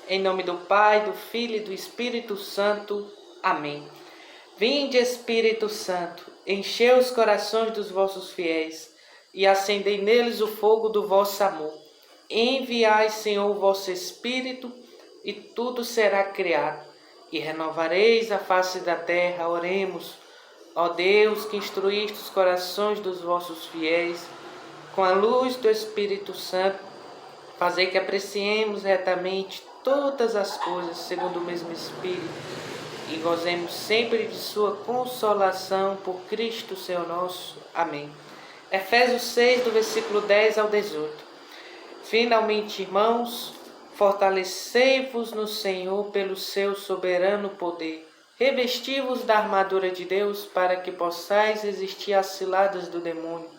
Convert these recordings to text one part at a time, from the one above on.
Em nome do Pai, do Filho e do Espírito Santo. Amém. Vinde, Espírito Santo, enchei os corações dos vossos fiéis e acendei neles o fogo do vosso amor. Enviai, Senhor, o vosso Espírito, e tudo será criado, e renovareis a face da terra. Oremos. Ó Deus, que instruíste os corações dos vossos fiéis com a luz do Espírito Santo, fazei que apreciemos retamente todas as coisas segundo o mesmo Espírito e gozemos sempre de sua consolação por Cristo, Senhor nosso. Amém. Efésios 6, do versículo 10 ao 18. Finalmente, irmãos, fortalecei-vos no Senhor pelo seu soberano poder. Revesti-vos da armadura de Deus para que possais resistir às ciladas do demônio,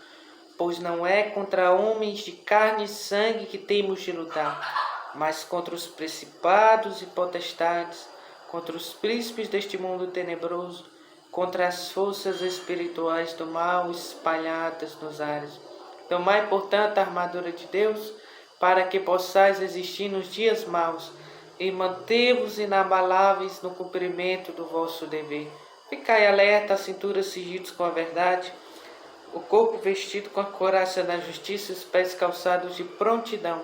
pois não é contra homens de carne e sangue que temos de lutar, mas contra os principados e potestades, contra os príncipes deste mundo tenebroso, contra as forças espirituais do mal espalhadas nos ares. Tomai, portanto, a armadura de Deus, para que possais resistir nos dias maus, e manter-vos inabaláveis no cumprimento do vosso dever. Ficai alerta, a cintura cingidos com a verdade, o corpo vestido com a couraça da justiça, os pés calçados de prontidão,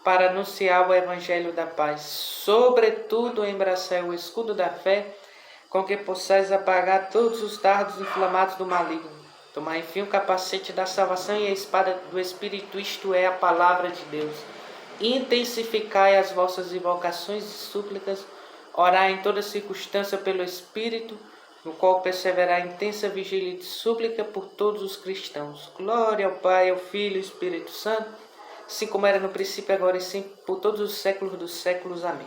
para anunciar o evangelho da paz. Sobretudo, embraçai o escudo da fé, com que possais apagar todos os dardos inflamados do maligno. Tomai, enfim, o capacete da salvação e a espada do Espírito, isto é, a palavra de Deus. Intensificai as vossas invocações e súplicas, orai em toda circunstância pelo Espírito, no qual perseverar a intensa vigília de súplica por todos os cristãos. Glória ao Pai, ao Filho e ao Espírito Santo, assim como era no princípio, agora e sempre, por todos os séculos dos séculos. Amém.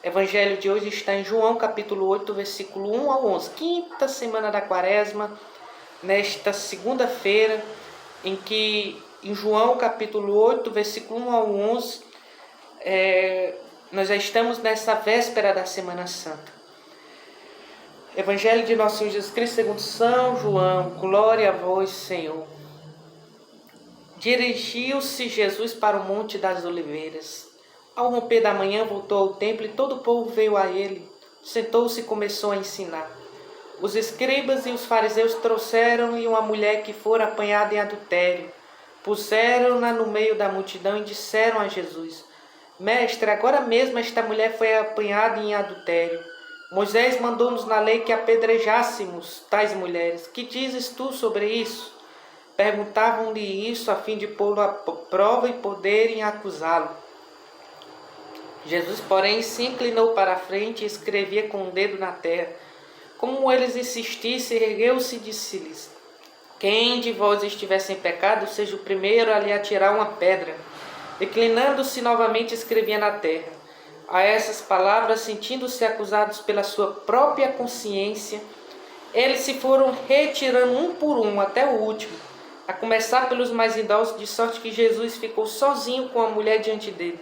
O Evangelho de hoje está em João, capítulo 8, versículo 1 ao 11. Quinta semana da Quaresma, nesta segunda-feira, em que em João, capítulo 8, versículo 1 ao 11, nós já estamos nessa véspera da Semana Santa. Evangelho de Nosso Senhor Jesus Cristo segundo São João. Glória a vós, Senhor. Dirigiu-se Jesus para o Monte das Oliveiras. Ao romper da manhã, voltou ao templo e todo o povo veio a ele. Sentou-se e começou a ensinar. Os escribas e os fariseus trouxeram-lhe uma mulher que fora apanhada em adultério. Puseram-na no meio da multidão e disseram a Jesus: Mestre, agora mesmo esta mulher foi apanhada em adultério. Moisés mandou-nos na lei que apedrejássemos tais mulheres. Que dizes tu sobre isso? Perguntavam-lhe isso a fim de pô-lo à prova e poderem acusá-lo. Jesus, porém, se inclinou para a frente e escrevia com o dedo na terra. Como eles insistissem, ergueu-se e disse-lhes: Quem de vós estiver sem pecado, seja o primeiro a lhe atirar uma pedra. Declinando-se novamente, escrevia na terra. A essas palavras, sentindo-se acusados pela sua própria consciência, eles se foram retirando um por um até o último, a começar pelos mais idosos, de sorte que Jesus ficou sozinho com a mulher diante dele.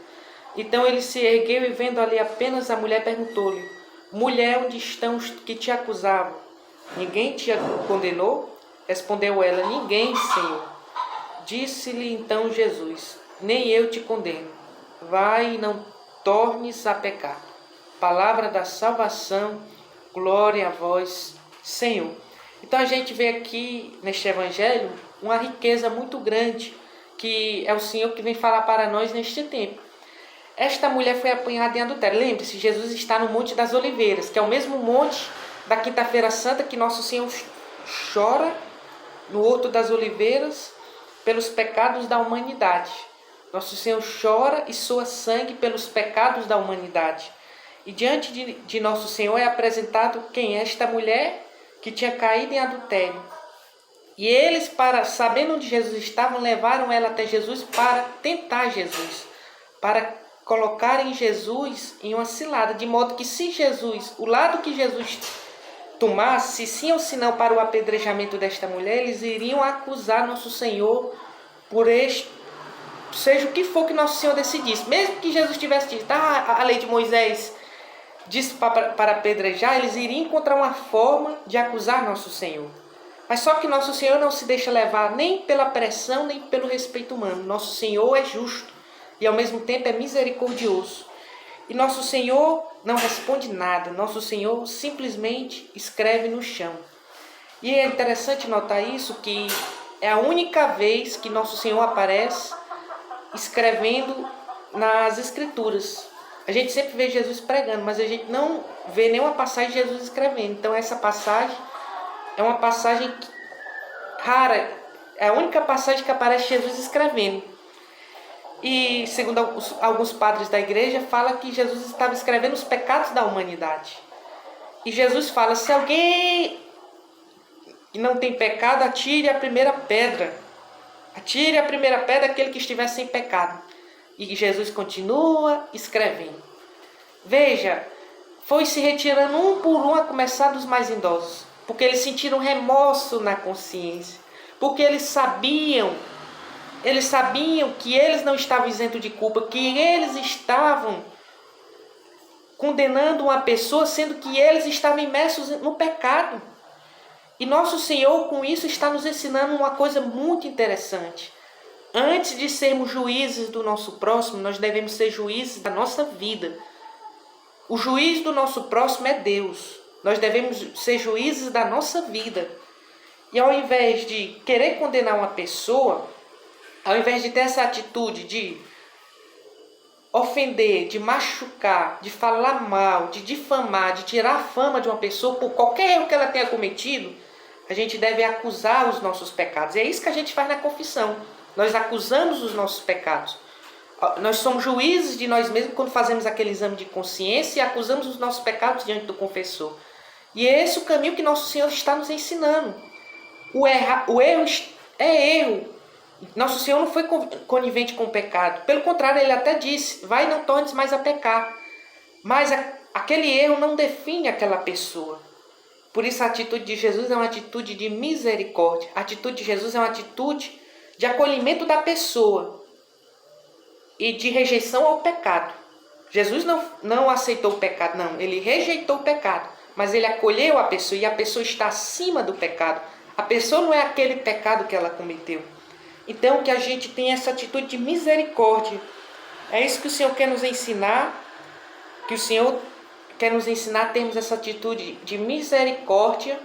Então ele se ergueu e, vendo ali apenas a mulher, perguntou-lhe: Mulher, onde estão os que te acusavam? Ninguém te condenou? Respondeu ela: Ninguém, Senhor. Disse-lhe então Jesus: Nem eu te condeno. Vai e não tornes a pecar. Palavra da salvação. Glória a vós, Senhor. Então a gente vê aqui neste evangelho uma riqueza muito grande, que é o Senhor que vem falar para nós neste tempo. Esta mulher foi apanhada em adultério. Lembre-se, Jesus está no Monte das Oliveiras, que é o mesmo monte da Quinta-feira Santa que Nosso Senhor chora no Horto das Oliveiras pelos pecados da humanidade. Nosso Senhor chora e soa sangue pelos pecados da humanidade. E diante de Nosso Senhor é apresentado quem é esta mulher que tinha caído em adultério. E eles, sabendo onde Jesus estava, levaram ela até Jesus para tentar Jesus, para colocarem Jesus em uma cilada, de modo que se Jesus, o lado que Jesus tomasse, sim ou se não, para o apedrejamento desta mulher, eles iriam acusar Nosso Senhor por seja o que for que Nosso Senhor decidisse. Mesmo que Jesus tivesse dito, a lei de Moisés disse para apedrejar, eles iriam encontrar uma forma de acusar Nosso Senhor. Mas só que Nosso Senhor não se deixa levar nem pela pressão, nem pelo respeito humano. Nosso Senhor é justo e ao mesmo tempo é misericordioso. E nosso Senhor não responde nada, nosso Senhor simplesmente escreve no chão. E é interessante notar isso, que é a única vez que nosso Senhor aparece escrevendo nas Escrituras. A gente sempre vê Jesus pregando, mas a gente não vê nenhuma passagem de Jesus escrevendo. Então essa passagem é uma passagem rara, é a única passagem que aparece Jesus escrevendo. E segundo alguns padres da igreja, fala que Jesus estava escrevendo os pecados da humanidade. E Jesus fala: se alguém que não tem pecado, atire a primeira pedra. Atire a primeira pedra aquele que estiver sem pecado. E Jesus continua escrevendo. Veja, foi se retirando um por um, a começar dos mais idosos, porque eles sentiram remorso na consciência, porque eles sabiam que eles não estavam isentos de culpa, que eles estavam condenando uma pessoa, sendo que eles estavam imersos no pecado. E nosso Senhor, com isso, está nos ensinando uma coisa muito interessante. Antes de sermos juízes do nosso próximo, nós devemos ser juízes da nossa vida. O juiz do nosso próximo é Deus. Nós devemos ser juízes da nossa vida. E ao invés de querer condenar uma pessoa, ao invés de ter essa atitude de ofender, de machucar, de falar mal, de difamar, de tirar a fama de uma pessoa por qualquer erro que ela tenha cometido, a gente deve acusar os nossos pecados. E é isso que a gente faz na confissão. Nós acusamos os nossos pecados. Nós somos juízes de nós mesmos quando fazemos aquele exame de consciência e acusamos os nossos pecados diante do confessor. E é esse o caminho que nosso Senhor está nos ensinando. O erro é erro. Nosso Senhor não foi conivente com o pecado. Pelo contrário, Ele até disse: vai e não tornes mais a pecar. Mas aquele erro não define aquela pessoa. Por isso a atitude de Jesus é uma atitude de misericórdia. A atitude de Jesus é uma atitude de acolhimento da pessoa e de rejeição ao pecado. Jesus não aceitou o pecado, não. Ele rejeitou o pecado, mas ele acolheu a pessoa, e a pessoa está acima do pecado. A pessoa não é aquele pecado que ela cometeu. Então que a gente tenha essa atitude de misericórdia. É isso que o Senhor quer nos ensinar, que o Senhor quer nos ensinar a termos essa atitude de misericórdia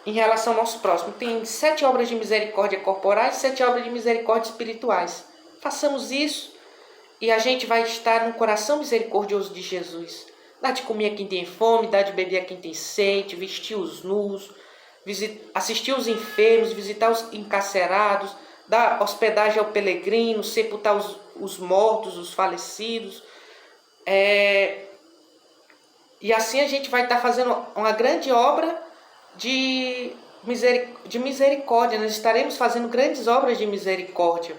em relação ao nosso próximo. Tem 7 obras de misericórdia corporais e 7 obras de misericórdia espirituais. Façamos isso e a gente vai estar no coração misericordioso de Jesus. Dá de comer a quem tem fome, dá de beber a quem tem sede, vestir os nus, assistir os enfermos, visitar os encarcerados, dar hospedagem ao peregrino, sepultar os mortos, os falecidos. E assim a gente vai estar fazendo uma grande obra de misericórdia. Nós estaremos fazendo grandes obras de misericórdia.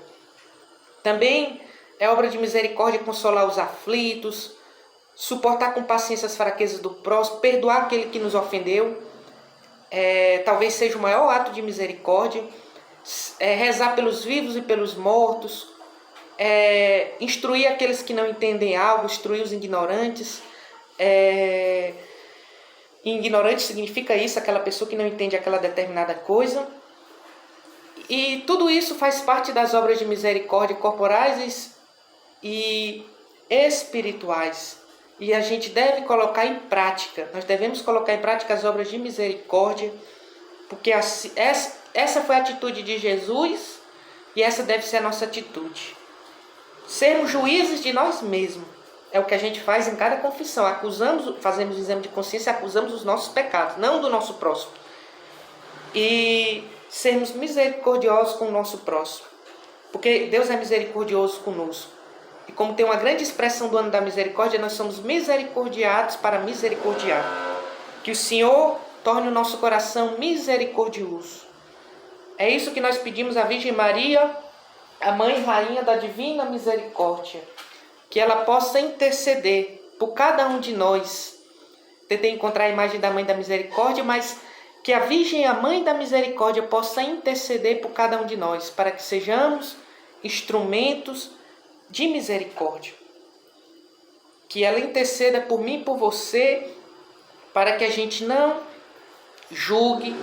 Também é obra de misericórdia consolar os aflitos, suportar com paciência as fraquezas do próximo, perdoar aquele que nos ofendeu. Talvez seja o maior ato de misericórdia. Rezar pelos vivos e pelos mortos. Instruir aqueles que não entendem algo, instruir os ignorantes. Ignorante significa isso, aquela pessoa que não entende aquela determinada coisa. E tudo isso faz parte das obras de misericórdia corporais e espirituais. E a gente deve colocar em prática, nós devemos colocar em prática as obras de misericórdia, porque essa foi a atitude de Jesus e essa deve ser a nossa atitude. Sermos juízes de nós mesmos. É o que a gente faz em cada confissão. Fazemos o exame de consciência e acusamos os nossos pecados, não do nosso próximo. E sermos misericordiosos com o nosso próximo. Porque Deus é misericordioso conosco. E como tem uma grande expressão do ano da misericórdia, nós somos misericordiados para misericordiar. Que o Senhor torne o nosso coração misericordioso. É isso que nós pedimos à Virgem Maria, a Mãe e Rainha da Divina Misericórdia. Que ela possa interceder por cada um de nós. Tentei encontrar a imagem da Mãe da Misericórdia, mas que a Virgem, a Mãe da Misericórdia, possa interceder por cada um de nós, para que sejamos instrumentos de misericórdia. Que ela interceda por mim e por você, para que a gente não julgue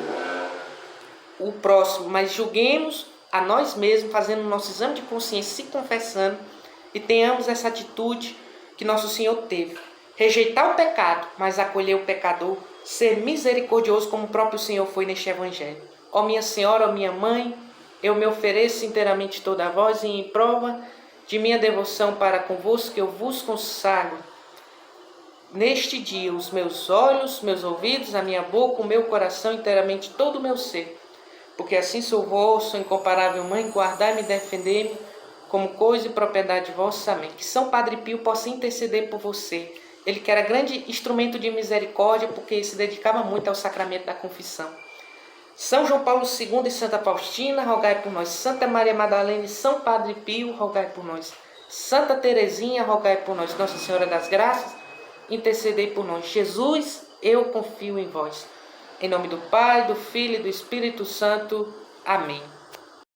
o próximo, mas julguemos a nós mesmos, fazendo o nosso exame de consciência, se confessando, e tenhamos essa atitude que Nosso Senhor teve. Rejeitar o pecado, mas acolher o pecador, ser misericordioso como o próprio Senhor foi neste Evangelho. Ó minha Senhora, ó minha Mãe, eu me ofereço inteiramente toda a vós e em prova de minha devoção para convosco, eu vos consagro neste dia os meus olhos, meus ouvidos, a minha boca, o meu coração, inteiramente todo o meu ser. Porque assim sou vosso, incomparável Mãe, guardai-me e defendei-me como coisa e propriedade vossa. Amém. Que São Padre Pio possa interceder por você. Ele que era grande instrumento de misericórdia, porque se dedicava muito ao sacramento da confissão. São João Paulo II e Santa Faustina, rogai por nós. Santa Maria Madalena e São Padre Pio, rogai por nós. Santa Teresinha, rogai por nós. Nossa Senhora das Graças, intercedei por nós. Jesus, eu confio em vós. Em nome do Pai, do Filho e do Espírito Santo. Amém.